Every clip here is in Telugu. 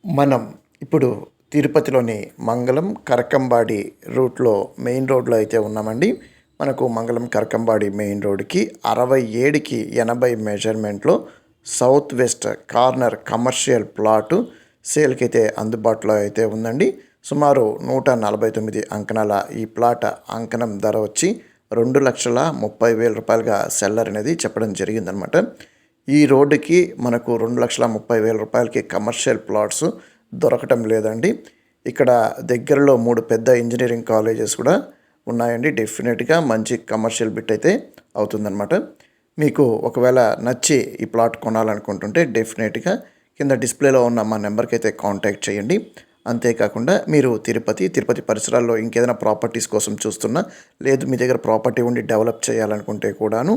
మనం ఇప్పుడు తిరుపతిలోని మంగళం కరకంబాడి రూట్లో మెయిన్ రోడ్లో అయితే ఉన్నామండి. మనకు మంగళం కరకంబాడి మెయిన్ రోడ్డుకి 67కి 80 మెజర్మెంట్లో south west corner commercial plot సేల్కి అయితే అందుబాటులో అయితే ఉందండి. సుమారు 149 అంకణాల ఈ ప్లాట్ అంకణం ధర వచ్చి 2,30,000 రూపాయలుగా సెల్లర్ అనేది చెప్పడం జరిగిందనమాట. ఈ రోడ్డుకి మనకు 2,30,000 రూపాయలకి కమర్షియల్ ప్లాట్స్ దొరకటం లేదండి. ఇక్కడ దగ్గరలో 3 పెద్ద ఇంజనీరింగ్ కాలేజెస్ కూడా ఉన్నాయండి. డెఫినెట్గా మంచి కమర్షియల్ బిట్ అయితే అవుతుందన్నమాట. మీకు ఒకవేళ నచ్చి ఈ ప్లాట్ కొనాలనుకుంటుంటే డెఫినెట్గా కింద డిస్ప్లేలో ఉన్న మా నెంబర్కి అయితే కాంటాక్ట్ చేయండి. అంతేకాకుండా మీరు తిరుపతి పరిసరాల్లో ఇంకేదైనా ప్రాపర్టీస్ కోసం చూస్తున్నా, లేదు మీ దగ్గర ప్రాపర్టీ ఉండి డెవలప్ చేయాలనుకుంటే కూడాను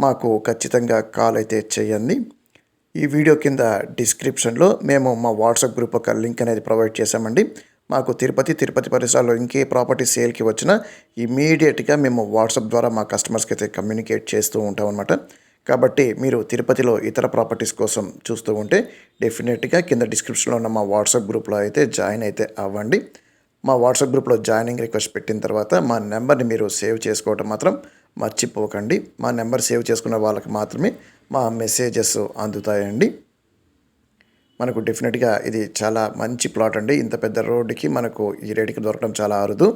మాకు ఖచ్చితంగా కాల్ అయితే చేయండి. ఈ వీడియో కింద డిస్క్రిప్షన్లో మేము మా వాట్సాప్ గ్రూప్ ఒక లింక్ అనేది ప్రొవైడ్ చేశామండి. మాకు తిరుపతి పరిసరాల్లో ఇంకే ప్రాపర్టీ సేల్కి వచ్చినా ఇమీడియట్గా మేము వాట్సాప్ ద్వారా మా కస్టమర్స్కి అయితే కమ్యూనికేట్ చేస్తూ ఉంటాం అనమాట. కాబట్టి మీరు తిరుపతిలో ఇతర ప్రాపర్టీస్ కోసం చూస్తూ ఉంటే డెఫినెట్గా కింద డిస్క్రిప్షన్లో ఉన్న మా వాట్సాప్ గ్రూప్లో అయితే జాయిన్ అయితే అవ్వండి. మా వాట్సాప్ గ్రూప్లో జాయినింగ్ రిక్వెస్ట్ పెట్టిన తర్వాత మా నెంబర్ని మీరు సేవ్ చేసుకోవటం మాత్రం మర్చిపోకండి. మా నెంబర్ సేవ్ చేసుకున్న వాళ్ళకి మాత్రమే మా మెసేజెస్ అందుతాయండి. మనకు డెఫినెట్గా ఇది చాలా మంచి ప్లాట్ అండి. ఇంత పెద్ద రోడ్డుకి మనకు ఈ రేటుకి దొరకడం చాలా అరుదు.